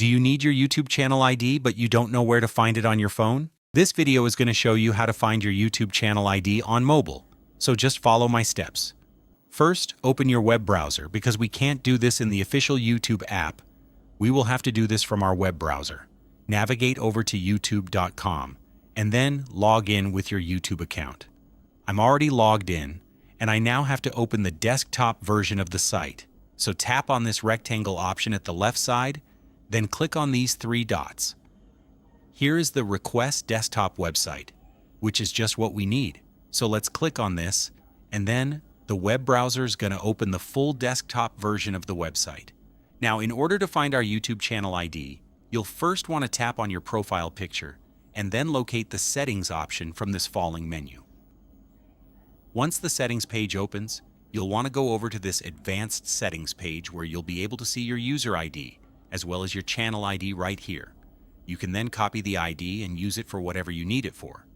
Do you need your YouTube channel ID but you don't know where to find it on your phone? This video is going to show you how to find your YouTube channel ID on mobile, so just follow my steps. First, open your web browser because we can't do this in the official YouTube app. We will have to do this from our web browser. Navigate over to youtube.com and then log in with your YouTube account. I'm already logged in, and I now have to open the desktop version of the site. So tap on this rectangle option at the left side, then click on these three dots. Here is the Request Desktop website, which is just what we need. So let's click on this, and then the web browser is going to open the full desktop version of the website. Now, in order to find our YouTube channel ID, you'll first want to tap on your profile picture and then locate the Settings option from this falling menu. Once the Settings page opens, you'll want to go over to this Advanced Settings page where you'll be able to see your user ID, as well as your channel ID right here. You can then copy the ID and use it for whatever you need it for.